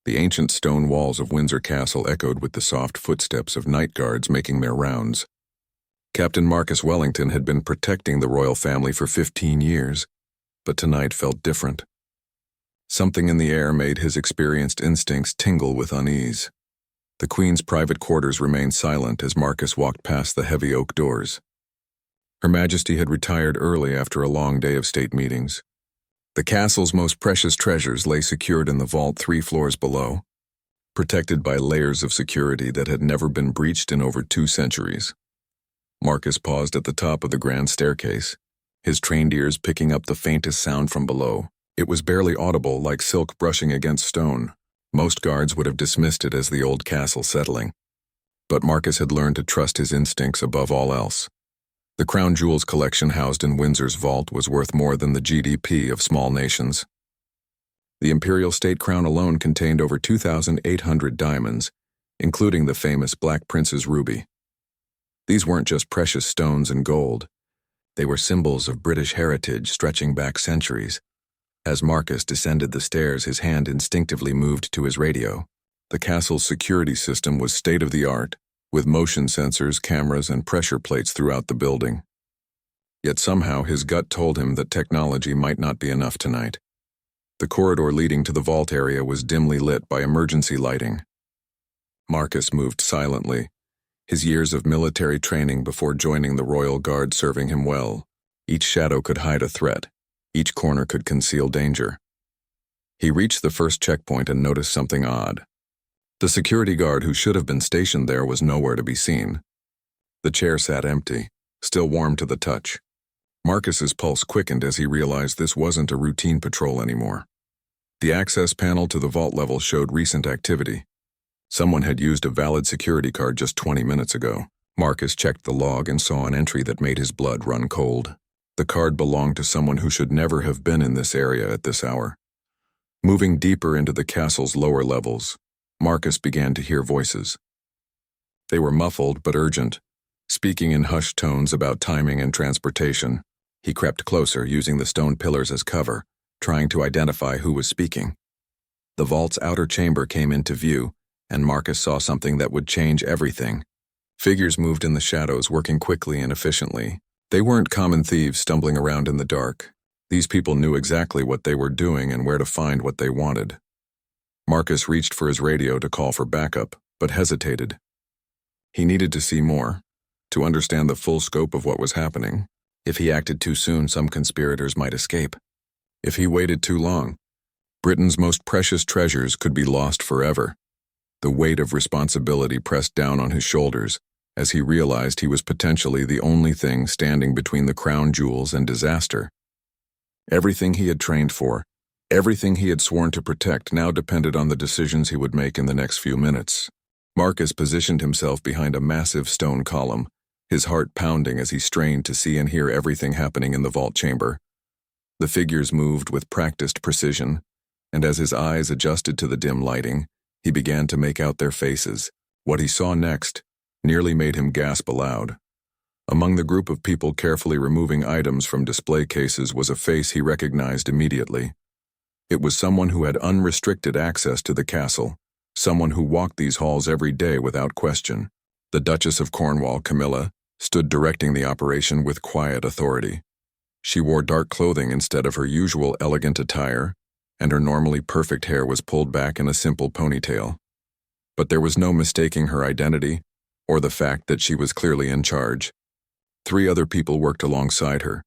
The ancient stone walls of Windsor Castle echoed with the soft footsteps of night guards making their rounds. Captain Marcus Wellington had been protecting the royal family for 15 years, but tonight felt different. Something in the air made his experienced instincts tingle with unease. The Queen's private quarters remained silent as Marcus walked past the heavy oak doors. Her Majesty had retired early after a long day of state meetings. The castle's most precious treasures lay secured in the vault 3 floors below, protected by layers of security that had never been breached in over 2 centuries. Marcus paused at the top of the grand staircase, his trained ears picking up the faintest sound from below. It was barely audible, like silk brushing against stone. Most guards would have dismissed it as the old castle settling. But Marcus had learned to trust his instincts above all else. The crown jewels collection housed in Windsor's vault was worth more than the GDP of small nations. The imperial state crown alone contained over 2,800 diamonds, including the famous Black Prince's ruby. These weren't just precious stones and gold. They were symbols of British heritage stretching back centuries. As Marcus descended the stairs, his hand instinctively moved to his radio. The castle's security system was state-of-the-art, with motion sensors, cameras, and pressure plates throughout the building. Yet somehow his gut told him that technology might not be enough tonight. The corridor leading to the vault area was dimly lit by emergency lighting. Marcus moved silently, his years of military training before joining the Royal Guard serving him well. Each shadow could hide a threat. Each corner could conceal danger. He reached the first checkpoint and noticed something odd. The security guard who should have been stationed there was nowhere to be seen. The chair sat empty, still warm to the touch. Marcus's pulse quickened as he realized this wasn't a routine patrol anymore. The access panel to the vault level showed recent activity. Someone had used a valid security card just 20 minutes ago. Marcus checked the log and saw an entry that made his blood run cold. The card belonged to someone who should never have been in this area at this hour. Moving deeper into the castle's lower levels, Marcus began to hear voices. They were muffled but urgent, speaking in hushed tones about timing and transportation. He crept closer, using the stone pillars as cover, trying to identify who was speaking. The vault's outer chamber came into view, and Marcus saw something that would change everything. Figures moved in the shadows, working quickly and efficiently. They weren't common thieves stumbling around in the dark. These people knew exactly what they were doing and where to find what they wanted. Marcus reached for his radio to call for backup, but hesitated. He needed to see more, to understand the full scope of what was happening. If he acted too soon, some conspirators might escape. If he waited too long, Britain's most precious treasures could be lost forever. The weight of responsibility pressed down on his shoulders, as he realized he was potentially the only thing standing between the crown jewels and disaster. Everything he had trained for, everything he had sworn to protect now depended on the decisions he would make in the next few minutes. Marcus positioned himself behind a massive stone column, his heart pounding as he strained to see and hear everything happening in the vault chamber. The figures moved with practiced precision, and as his eyes adjusted to the dim lighting, he began to make out their faces. What he saw next nearly made him gasp aloud. Among the group of people carefully removing items from display cases was a face he recognized immediately. It was someone who had unrestricted access to the castle, someone who walked these halls every day without question. The Duchess of Cornwall, Camilla, stood directing the operation with quiet authority. She wore dark clothing instead of her usual elegant attire, and her normally perfect hair was pulled back in a simple ponytail. But there was no mistaking her identity, or the fact that she was clearly in charge. 3 other people worked alongside her,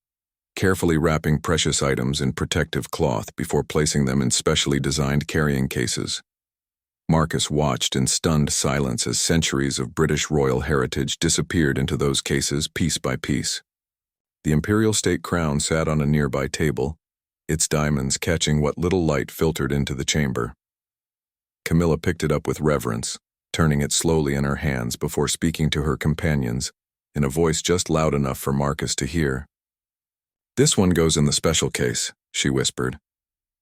carefully wrapping precious items in protective cloth before placing them in specially designed carrying cases. Marcus watched in stunned silence as centuries of British royal heritage disappeared into those cases piece by piece. The imperial state crown sat on a nearby table, its diamonds catching what little light filtered into the chamber. Camilla picked it up with reverence, turning it slowly in her hands before speaking to her companions, in a voice just loud enough for Marcus to hear. "This one goes in the special case," she whispered.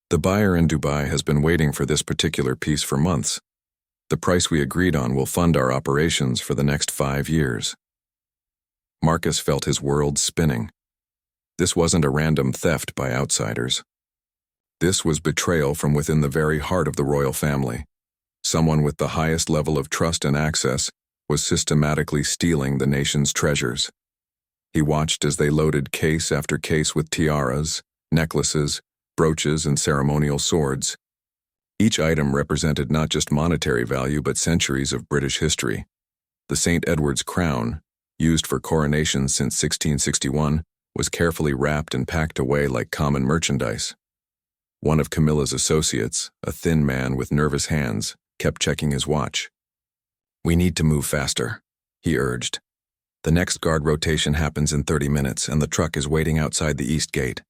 "The buyer in Dubai has been waiting for this particular piece for months. The price we agreed on will fund our operations for the next 5 years." Marcus felt his world spinning. This wasn't a random theft by outsiders. This was betrayal from within the very heart of the royal family. Someone with the highest level of trust and access was systematically stealing the nation's treasures. He watched as they loaded case after case with tiaras, necklaces, brooches, and ceremonial swords. Each item represented not just monetary value but centuries of British history. The St. Edward's crown, used for coronations since 1661, was carefully wrapped and packed away like common merchandise. One of Camilla's associates, a thin man with nervous hands, kept checking his watch. "We need to move faster," he urged. "The next guard rotation happens in 30 minutes, and the truck is waiting outside the east gate."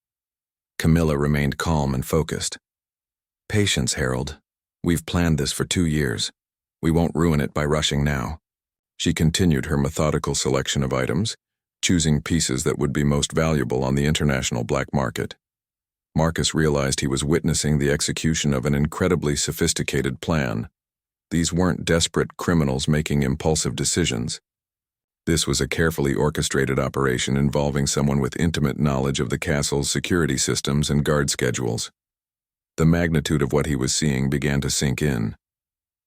Camilla remained calm and focused. "Patience, Harold. We've planned this for 2 years. We won't ruin it by rushing now." She continued her methodical selection of items, choosing pieces that would be most valuable on the international black market. Marcus realized he was witnessing the execution of an incredibly sophisticated plan. These weren't desperate criminals making impulsive decisions. This was a carefully orchestrated operation involving someone with intimate knowledge of the castle's security systems and guard schedules. The magnitude of what he was seeing began to sink in.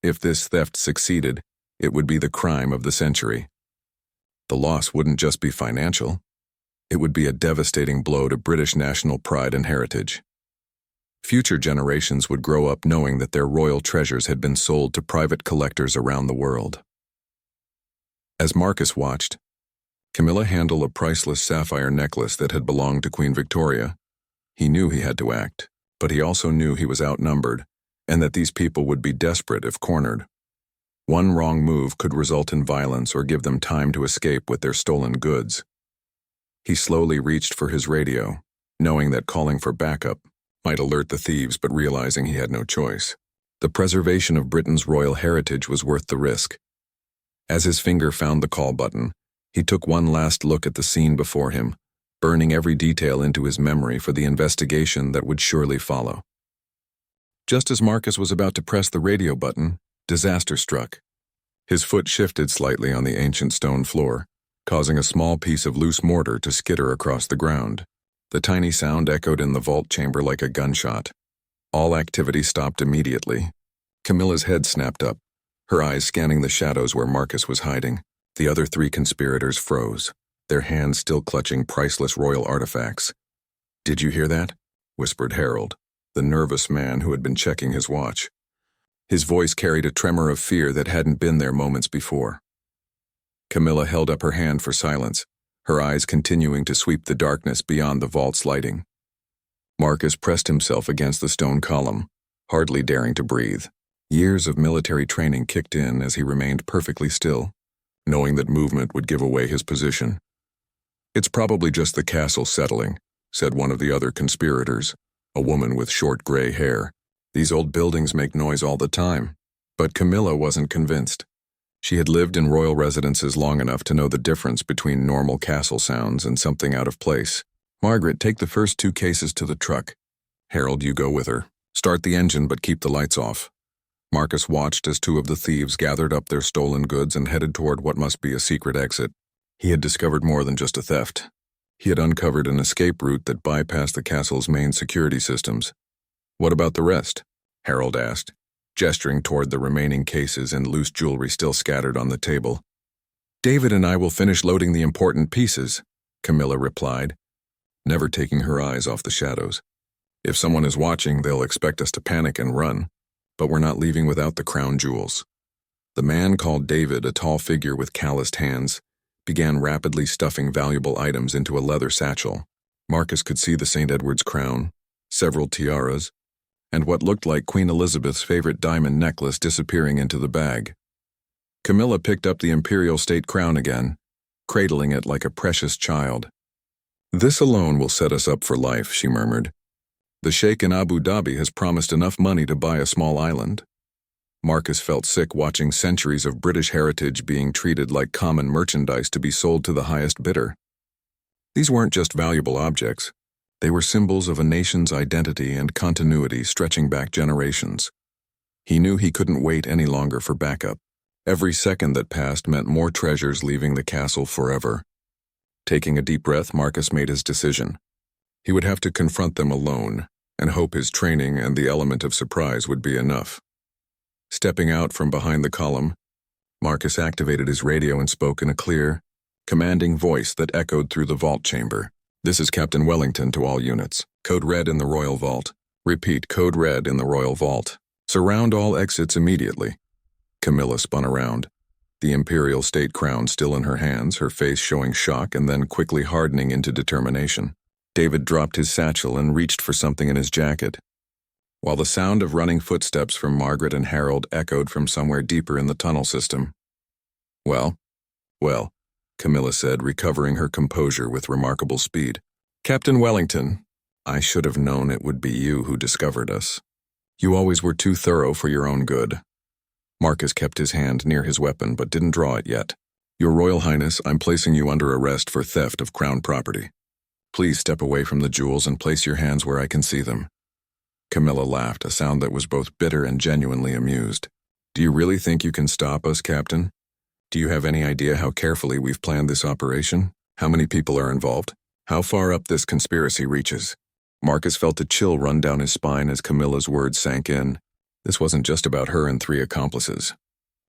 If this theft succeeded, it would be the crime of the century. The loss wouldn't just be financial. It would be a devastating blow to British national pride and heritage. Future generations would grow up knowing that their royal treasures had been sold to private collectors around the world. As Marcus watched, Camilla handled a priceless sapphire necklace that had belonged to Queen Victoria. He knew he had to act, but he also knew he was outnumbered, and that these people would be desperate if cornered. One wrong move could result in violence or give them time to escape with their stolen goods. He slowly reached for his radio, knowing that calling for backup might alert the thieves, but realizing he had no choice. The preservation of Britain's royal heritage was worth the risk. As his finger found the call button, he took one last look at the scene before him, burning every detail into his memory for the investigation that would surely follow. Just as Marcus was about to press the radio button, disaster struck. His foot shifted slightly on the ancient stone floor, causing a small piece of loose mortar to skitter across the ground. The tiny sound echoed in the vault chamber like a gunshot. All activity stopped immediately. Camilla's head snapped up, her eyes scanning the shadows where Marcus was hiding. The other 3 conspirators froze, their hands still clutching priceless royal artifacts. "Did you hear that?" whispered Harold, the nervous man who had been checking his watch. His voice carried a tremor of fear that hadn't been there moments before. Camilla held up her hand for silence, her eyes continuing to sweep the darkness beyond the vault's lighting. Marcus pressed himself against the stone column, hardly daring to breathe. Years of military training kicked in as he remained perfectly still, knowing that movement would give away his position. "It's probably just the castle settling," said one of the other conspirators, a woman with short gray hair. "These old buildings make noise all the time." But Camilla wasn't convinced. She had lived in royal residences long enough to know the difference between normal castle sounds and something out of place. "Margaret, take the first 2 cases to the truck. Harold, you go with her. Start the engine but keep the lights off." Marcus watched as 2 of the thieves gathered up their stolen goods and headed toward what must be a secret exit. He had discovered more than just a theft. He had uncovered an escape route that bypassed the castle's main security systems. "What about the rest?" Harold asked, gesturing toward the remaining cases and loose jewelry still scattered on the table. "David and I will finish loading the important pieces," Camilla replied, never taking her eyes off the shadows. "If someone is watching, they'll expect us to panic and run, but we're not leaving without the crown jewels." The man called David, a tall figure with calloused hands, began rapidly stuffing valuable items into a leather satchel. Marcus could see the St. Edward's crown, several tiaras, and what looked like Queen Elizabeth's favorite diamond necklace disappearing into the bag. Camilla picked up the imperial state crown again, cradling it like a precious child. "This alone will set us up for life," she murmured. "The Sheikh in Abu Dhabi has promised enough money to buy a small island." Marcus felt sick watching centuries of British heritage being treated like common merchandise to be sold to the highest bidder. These weren't just valuable objects. They were symbols of a nation's identity and continuity stretching back generations. He knew he couldn't wait any longer for backup. Every second that passed meant more treasures leaving the castle forever. Taking a deep breath, Marcus made his decision. He would have to confront them alone, and hope his training and the element of surprise would be enough. Stepping out from behind the column, Marcus activated his radio and spoke in a clear, commanding voice that echoed through the vault chamber. "This is Captain Wellington to all units. Code red in the Royal Vault. Repeat, code red in the Royal Vault. Surround all exits immediately." Camilla spun around, the imperial state crown still in her hands, her face showing shock and then quickly hardening into determination. David dropped his satchel and reached for something in his jacket, while the sound of running footsteps from Margaret and Harold echoed from somewhere deeper in the tunnel system. Well, Camilla said, recovering her composure with remarkable speed. "Captain Wellington, I should have known it would be you who discovered us. You always were too thorough for your own good." Marcus kept his hand near his weapon but didn't draw it yet. "Your Royal Highness, I'm placing you under arrest for theft of crown property. Please step away from the jewels and place your hands where I can see them." Camilla laughed, a sound that was both bitter and genuinely amused. "Do you really think you can stop us, Captain? Do you have any idea how carefully we've planned this operation? How many people are involved? How far up this conspiracy reaches?" Marcus felt a chill run down his spine as Camilla's words sank in. This wasn't just about her and 3 accomplices.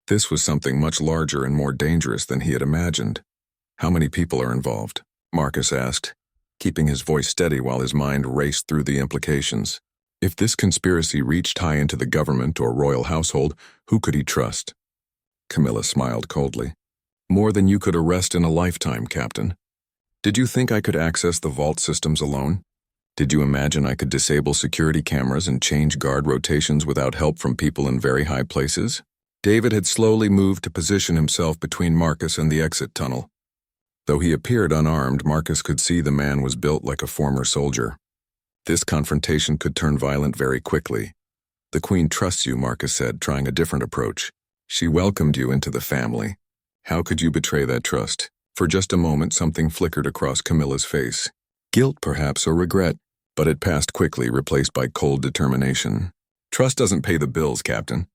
This was something much larger and more dangerous than he had imagined. "How many people are involved?" Marcus asked, keeping his voice steady while his mind raced through the implications. If this conspiracy reached high into the government or royal household, who could he trust? Camilla smiled coldly. "More than you could arrest in a lifetime, Captain. Did you think I could access the vault systems alone? Did you imagine I could disable security cameras and change guard rotations without help from people in very high places?" David had slowly moved to position himself between Marcus and the exit tunnel. Though he appeared unarmed, Marcus could see the man was built like a former soldier. This confrontation could turn violent very quickly. "The Queen trusts you," Marcus said, trying a different approach. "She welcomed you into the family. How could you betray that trust?" For just a moment, something flickered across Camilla's face. Guilt, perhaps, or regret, but it passed quickly, replaced by cold determination. "Trust doesn't pay the bills, Captain.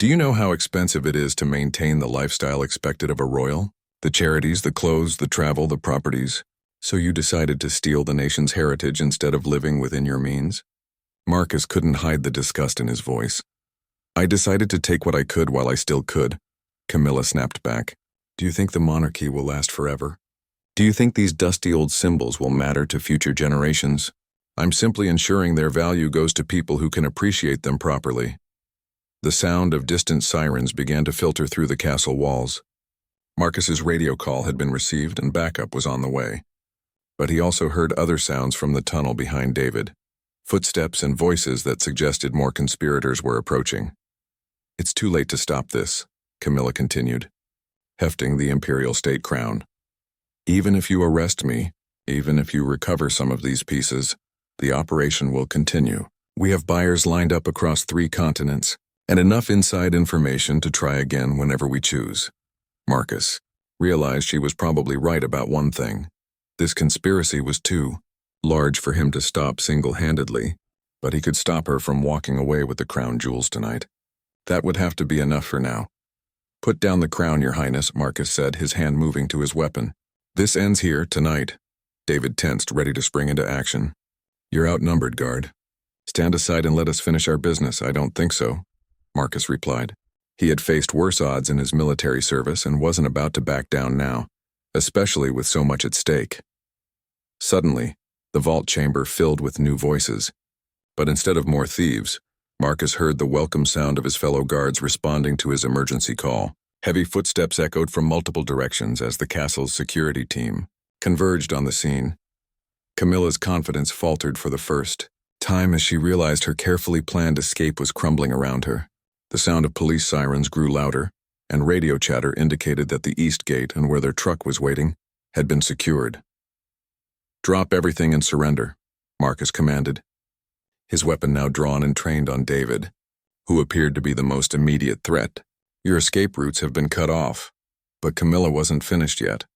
Do you know how expensive it is to maintain the lifestyle expected of a royal? The charities, the clothes, the travel, the properties. So you decided to steal the nation's heritage instead of living within your means?" Marcus couldn't hide the disgust in his voice. "I decided to take what I could while I still could," Camilla snapped back. "Do you think the monarchy will last forever? Do you think these dusty old symbols will matter to future generations? I'm simply ensuring their value goes to people who can appreciate them properly." The sound of distant sirens began to filter through the castle walls. Marcus's radio call had been received and backup was on the way. But he also heard other sounds from the tunnel behind David, footsteps and voices that suggested more conspirators were approaching. "It's too late to stop this," Camilla continued, hefting the imperial state crown. "Even if you arrest me, even if you recover some of these pieces, the operation will continue. We have buyers lined up across 3 continents, and enough inside information to try again whenever we choose." Marcus realized she was probably right about one thing. This conspiracy was too large for him to stop single-handedly, but he could stop her from walking away with the crown jewels tonight. That would have to be enough for now. "Put down the crown, Your Highness," Marcus said, his hand moving to his weapon. "This ends here, tonight." David tensed, ready to spring into action. "You're outnumbered, guard. Stand aside and let us finish our business." "I don't think so," Marcus replied. He had faced worse odds in his military service and wasn't about to back down now, especially with so much at stake. Suddenly, the vault chamber filled with new voices. But instead of more thieves, Marcus heard the welcome sound of his fellow guards responding to his emergency call. Heavy footsteps echoed from multiple directions as the castle's security team converged on the scene. Camilla's confidence faltered for the first time as she realized her carefully planned escape was crumbling around her. The sound of police sirens grew louder, and radio chatter indicated that the east gate and where their truck was waiting had been secured. "Drop everything and surrender," Marcus commanded, his weapon now drawn and trained on David, who appeared to be the most immediate threat. "Your escape routes have been cut off." But Camilla wasn't finished yet.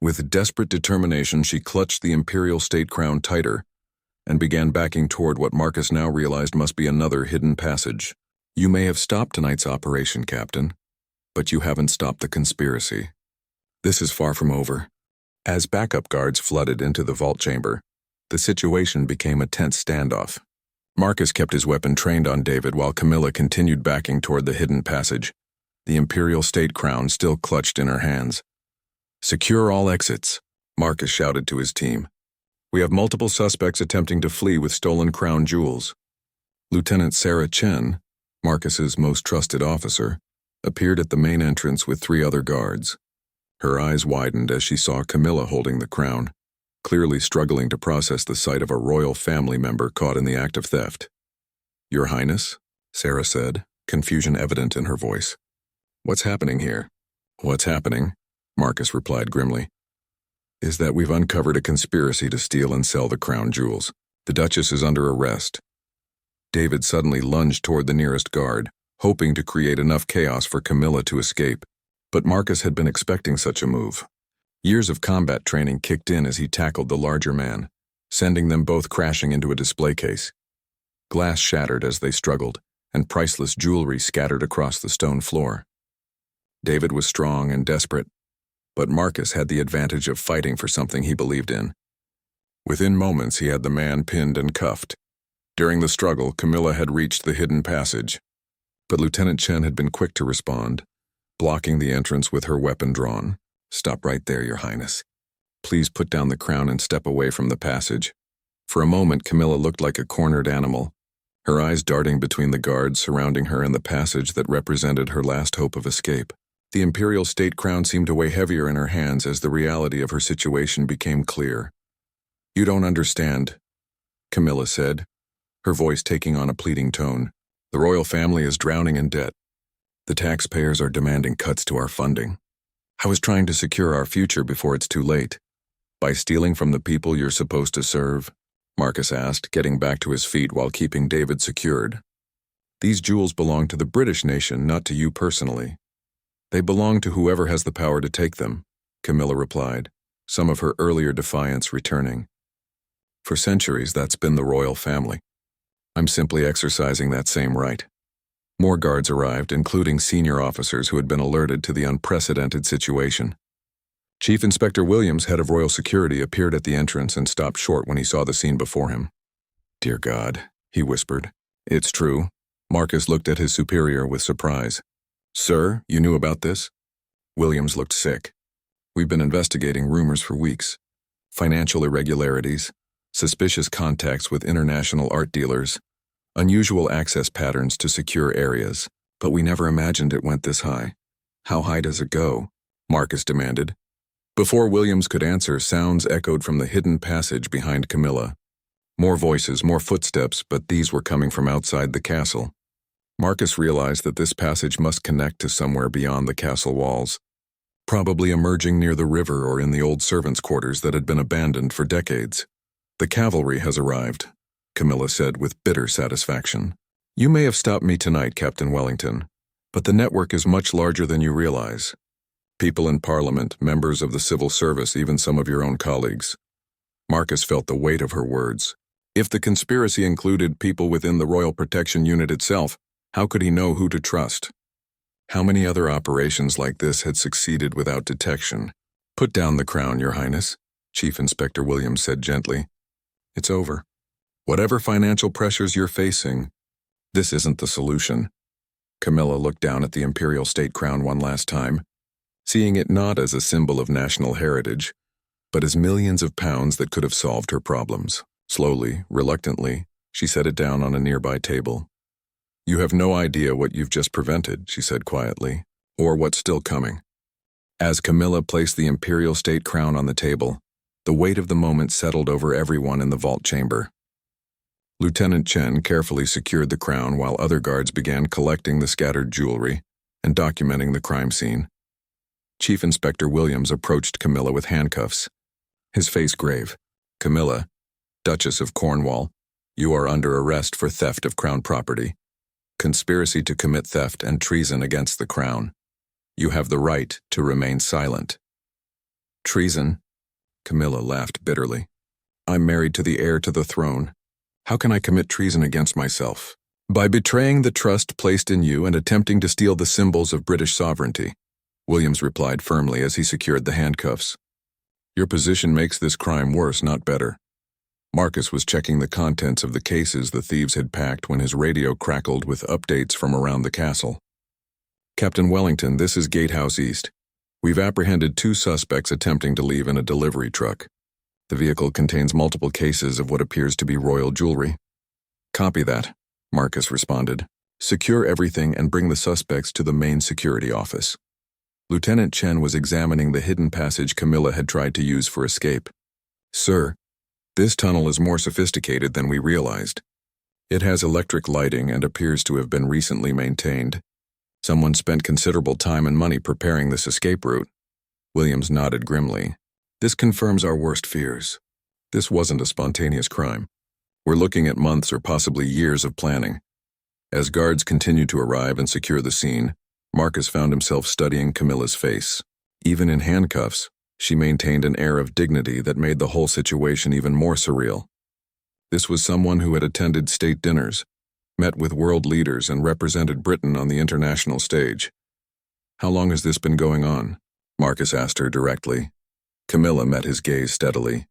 With desperate determination, she clutched the imperial state crown tighter and began backing toward what Marcus now realized must be another hidden passage. "You may have stopped tonight's operation, Captain, but you haven't stopped the conspiracy. This is far from over." As backup guards flooded into the vault chamber, the situation became a tense standoff. Marcus kept his weapon trained on David while Camilla continued backing toward the hidden passage, the imperial state crown still clutched in her hands. "Secure all exits," Marcus shouted to his team. "We have multiple suspects attempting to flee with stolen crown jewels." Lieutenant Sarah Chen, Marcus's most trusted officer, appeared at the main entrance with 3 other guards. Her eyes widened as she saw Camilla holding the crown, clearly struggling to process the sight of a royal family member caught in the act of theft. "Your Highness," Sarah said, confusion evident in her voice. "What's happening here?" "What's happening," Marcus replied grimly, "is that we've uncovered a conspiracy to steal and sell the crown jewels. The Duchess is under arrest." David suddenly lunged toward the nearest guard, hoping to create enough chaos for Camilla to escape, but Marcus had been expecting such a move. Years of combat training kicked in as he tackled the larger man, sending them both crashing into a display case. Glass shattered as they struggled, and priceless jewelry scattered across the stone floor. David was strong and desperate, but Marcus had the advantage of fighting for something he believed in. Within moments, he had the man pinned and cuffed. During the struggle, Camilla had reached the hidden passage, but Lieutenant Chen had been quick to respond, blocking the entrance with her weapon drawn. "Stop right there, Your Highness. Please put down the crown and step away from the passage." For a moment, Camilla looked like a cornered animal, her eyes darting between the guards surrounding her and the passage that represented her last hope of escape. The imperial state crown seemed to weigh heavier in her hands as the reality of her situation became clear. "You don't understand," Camilla said, her voice taking on a pleading tone. "The royal family is drowning in debt. The taxpayers are demanding cuts to our funding. I was trying to secure our future before it's too late." "By stealing from the people you're supposed to serve?" Marcus asked, getting back to his feet while keeping David secured. "These jewels belong to the British nation, not to you personally." "They belong to whoever has the power to take them," Camilla replied, some of her earlier defiance returning. "For centuries, that's been the royal family. I'm simply exercising that same right." More guards arrived, including senior officers who had been alerted to the unprecedented situation. Chief Inspector Williams, head of Royal Security, appeared at the entrance and stopped short when he saw the scene before him. "Dear God," he whispered. "It's true." Marcus looked at his superior with surprise. "Sir, you knew about this?" Williams looked sick. "We've been investigating rumors for weeks. Financial irregularities, suspicious contacts with international art dealers, unusual access patterns to secure areas, but we never imagined it went this high." "How high does it go?" Marcus demanded. Before Williams could answer, sounds echoed from the hidden passage behind Camilla. More voices, more footsteps, but these were coming from outside the castle. Marcus realized that this passage must connect to somewhere beyond the castle walls, probably emerging near the river or in the old servants' quarters that had been abandoned for decades. "The cavalry has arrived," Camilla said with bitter satisfaction. "You may have stopped me tonight, Captain Wellington, but the network is much larger than you realize. People in Parliament, members of the civil service, even some of your own colleagues." Marcus felt the weight of her words. If the conspiracy included people within the Royal Protection Unit itself, how could he know who to trust? How many other operations like this had succeeded without detection? "Put down the crown, Your Highness," Chief Inspector Williams said gently. "It's over. Whatever financial pressures you're facing, this isn't the solution." Camilla looked down at the imperial state crown one last time, seeing it not as a symbol of national heritage, but as millions of pounds that could have solved her problems. Slowly, reluctantly, she set it down on a nearby table. "You have no idea what you've just prevented," she said quietly, "or what's still coming." As Camilla placed the imperial state crown on the table, the weight of the moment settled over everyone in the vault chamber. Lieutenant Chen carefully secured the crown while other guards began collecting the scattered jewelry and documenting the crime scene. Chief Inspector Williams approached Camilla with handcuffs, his face grave. "Camilla, Duchess of Cornwall, you are under arrest for theft of crown property, conspiracy to commit theft, and treason against the crown. You have the right to remain silent." "Treason?" Camilla laughed bitterly. "I'm married to the heir to the throne. How can I commit treason against myself?" "By betraying the trust placed in you and attempting to steal the symbols of British sovereignty," Williams replied firmly as he secured the handcuffs. "Your position makes this crime worse, not better." Marcus was checking the contents of the cases the thieves had packed when his radio crackled with updates from around the castle. "Captain Wellington, this is Gatehouse East. We've apprehended 2 suspects attempting to leave in a delivery truck. The vehicle contains multiple cases of what appears to be royal jewelry." "Copy that," Marcus responded. "Secure everything and bring the suspects to the main security office." Lieutenant Chen was examining the hidden passage Camilla had tried to use for escape. "Sir, this tunnel is more sophisticated than we realized. It has electric lighting and appears to have been recently maintained. Someone spent considerable time and money preparing this escape route." Williams nodded grimly. "This confirms our worst fears. This wasn't a spontaneous crime. We're looking at months or possibly years of planning." As guards continued to arrive and secure the scene, Marcus found himself studying Camilla's face. Even in handcuffs, she maintained an air of dignity that made the whole situation even more surreal. This was someone who had attended state dinners, met with world leaders, and represented Britain on the international stage. "How long has this been going on?" Marcus asked her directly. Camilla met his gaze steadily.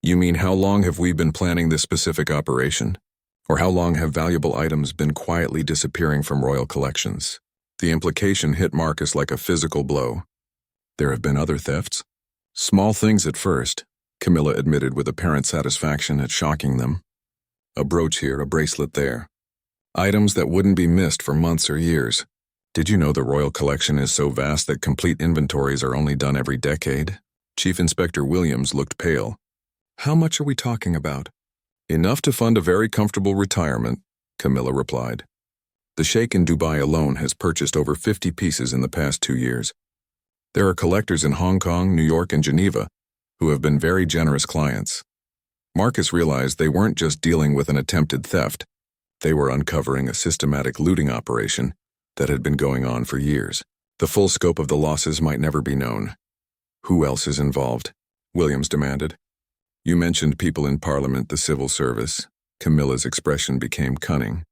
"You mean how long have we been planning this specific operation? Or how long have valuable items been quietly disappearing from royal collections?" The implication hit Marcus like a physical blow. "There have been other thefts. Small things at first," Camilla admitted with apparent satisfaction at shocking them. "A brooch here, a bracelet there. Items that wouldn't be missed for months or years. Did you know the royal collection is so vast that complete inventories are only done every decade?" Chief Inspector Williams looked pale. "How much are we talking about?" "Enough to fund a very comfortable retirement," Camilla replied. "The Sheikh in Dubai alone has purchased over 50 pieces in the past 2 years. There are collectors in Hong Kong, New York, and Geneva who have been very generous clients." Marcus realized they weren't just dealing with an attempted theft. They were uncovering a systematic looting operation that had been going on for years. The full scope of the losses might never be known. "Who else is involved?" Williams demanded. "You mentioned people in Parliament, the civil service." Camilla's expression became cunning.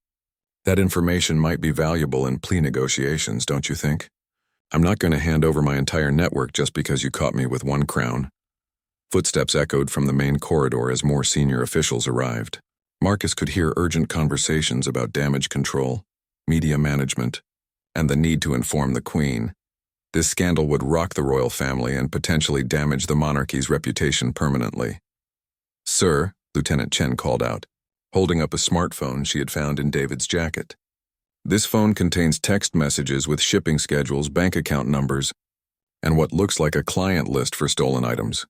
"That information might be valuable in plea negotiations, don't you think? I'm not going to hand over my entire network just because you caught me with 1 crown." Footsteps echoed from the main corridor as more senior officials arrived. Marcus could hear urgent conversations about damage control, media management, and the need to inform the Queen. This scandal would rock the royal family and potentially damage the monarchy's reputation permanently. "Sir," Lieutenant Chen called out, holding up a smartphone she had found in David's jacket. "This phone contains text messages with shipping schedules, bank account numbers, and what looks like a client list for stolen items."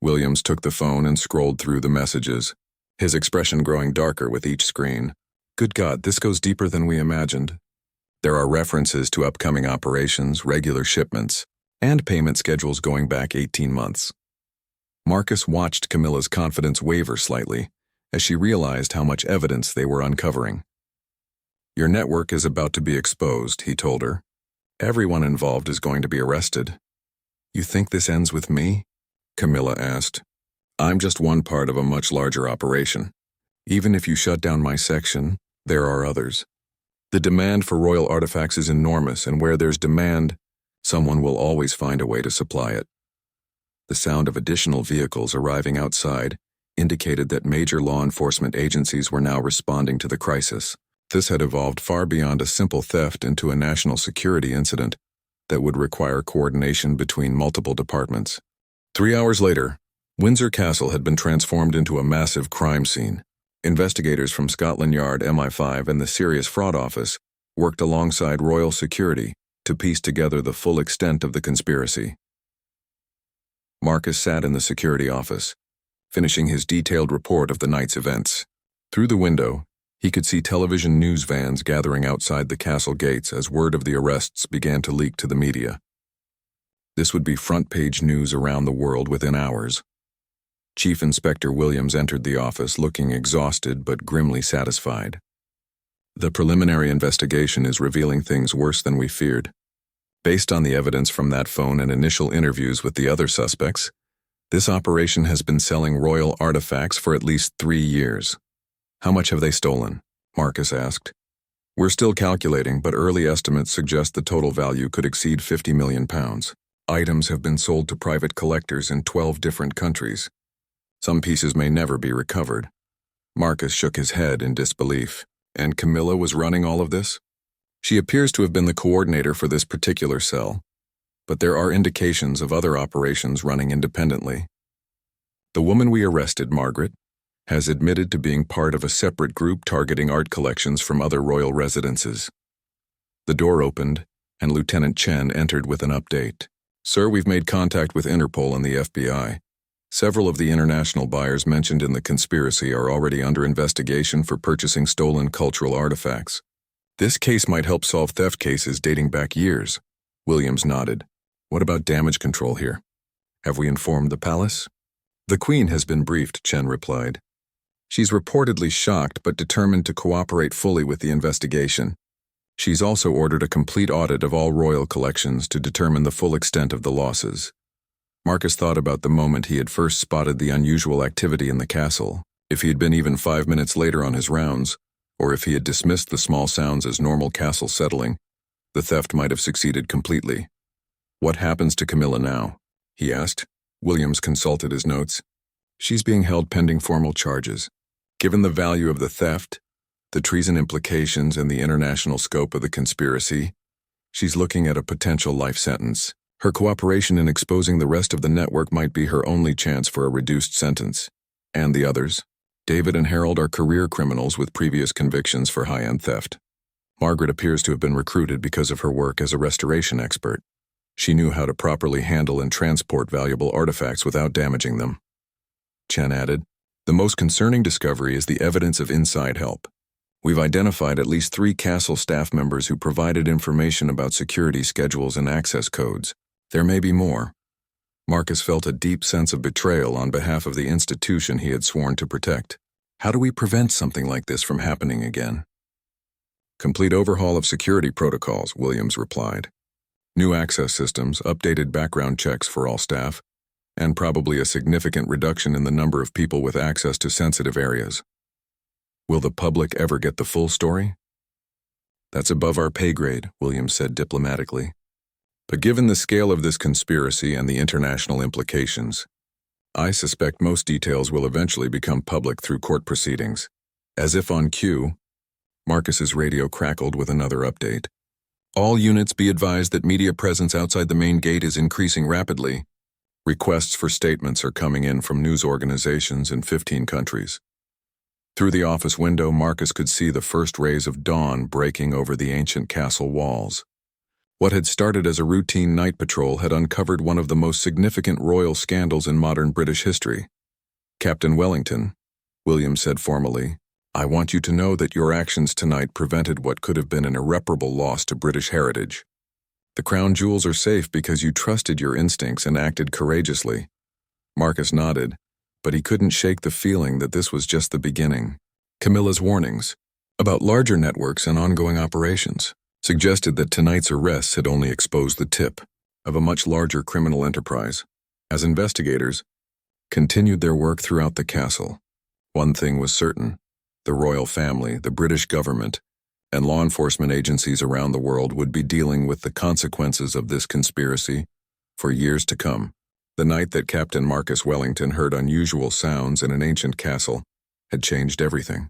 Williams took the phone and scrolled through the messages, his expression growing darker with each screen. "Good God, this goes deeper than we imagined. There are references to upcoming operations, regular shipments, and payment schedules going back 18 months. Marcus watched Camilla's confidence waver slightly as she realized how much evidence they were uncovering. "Your network is about to be exposed," he told her. "Everyone involved is going to be arrested." "You think this ends with me?" Camilla asked. "I'm just one part of a much larger operation. Even if you shut down my section, there are others. The demand for royal artifacts is enormous, and where there's demand, someone will always find a way to supply it." The sound of additional vehicles arriving outside indicated that major law enforcement agencies were now responding to the crisis. This had evolved far beyond a simple theft into a national security incident that would require coordination between multiple departments. 3 hours later, Windsor Castle had been transformed into a massive crime scene. Investigators from Scotland Yard, MI5, and the Serious Fraud Office worked alongside royal security to piece together the full extent of the conspiracy. Marcus sat in the security office, finishing his detailed report of the night's events. Through the window, he could see television news vans gathering outside the castle gates as word of the arrests began to leak to the media. This would be front-page news around the world within hours. Chief Inspector Williams entered the office looking exhausted but grimly satisfied. "The preliminary investigation is revealing things worse than we feared. Based on the evidence from that phone and initial interviews with the other suspects, this operation has been selling royal artifacts for at least 3 years. "How much have they stolen?" Marcus asked. "We're still calculating, but early estimates suggest the total value could exceed £50 million. Items have been sold to private collectors in 12 different countries. Some pieces may never be recovered. Marcus shook his head in disbelief. And Camilla was running all of this? She appears to have been the coordinator for this particular cell, but there are indications of other operations running independently. The woman we arrested, Margaret, has admitted to being part of a separate group targeting art collections from other royal residences. The door opened, and Lieutenant Chen entered with an update. Sir, we've made contact with Interpol and the FBI. Several of the international buyers mentioned in the conspiracy are already under investigation for purchasing stolen cultural artifacts. This case might help solve theft cases dating back years. Williams nodded. What about damage control here? Have we informed the palace? The Queen has been briefed, Chen replied. She's reportedly shocked but determined to cooperate fully with the investigation. She's also ordered a complete audit of all royal collections to determine the full extent of the losses. Marcus thought about the moment he had first spotted the unusual activity in the castle. If he had been even 5 minutes later on his rounds, or if he had dismissed the small sounds as normal castle settling, the theft might have succeeded completely. What happens to Camilla now? He asked. Williams consulted his notes. She's being held pending formal charges. Given the value of the theft, the treason implications, and the international scope of the conspiracy, she's looking at a potential life sentence. Her cooperation in exposing the rest of the network might be her only chance for a reduced sentence. And the others? David and Harold are career criminals with previous convictions for high-end theft. Margaret appears to have been recruited because of her work as a restoration expert. She knew how to properly handle and transport valuable artifacts without damaging them. Chen added, the most concerning discovery is the evidence of inside help. We've identified at least 3 castle staff members who provided information about security schedules and access codes. There may be more. Marcus felt a deep sense of betrayal on behalf of the institution he had sworn to protect. How do we prevent something like this from happening again? Complete overhaul of security protocols, Williams replied. New access systems, updated background checks for all staff, and probably a significant reduction in the number of people with access to sensitive areas. Will the public ever get the full story? That's above our pay grade, Williams said diplomatically. But given the scale of this conspiracy and the international implications, I suspect most details will eventually become public through court proceedings. As if on cue, Marcus's radio crackled with another update. All units be advised that media presence outside the main gate is increasing rapidly. Requests for statements are coming in from news organizations in 15 countries. Through the office window, Marcus could see the first rays of dawn breaking over the ancient castle walls. What had started as a routine night patrol had uncovered one of the most significant royal scandals in modern British history. Captain Wellington, Williams said formally, I want you to know that your actions tonight prevented what could have been an irreparable loss to British heritage. The crown jewels are safe because you trusted your instincts and acted courageously. Marcus nodded, but he couldn't shake the feeling that this was just the beginning. Camilla's warnings about larger networks and ongoing operations suggested that tonight's arrests had only exposed the tip of a much larger criminal enterprise. As investigators continued their work throughout the castle, one thing was certain: the royal family, the British government, and law enforcement agencies around the world would be dealing with the consequences of this conspiracy for years to come. The night that Captain Marcus Wellington heard unusual sounds in an ancient castle had changed everything.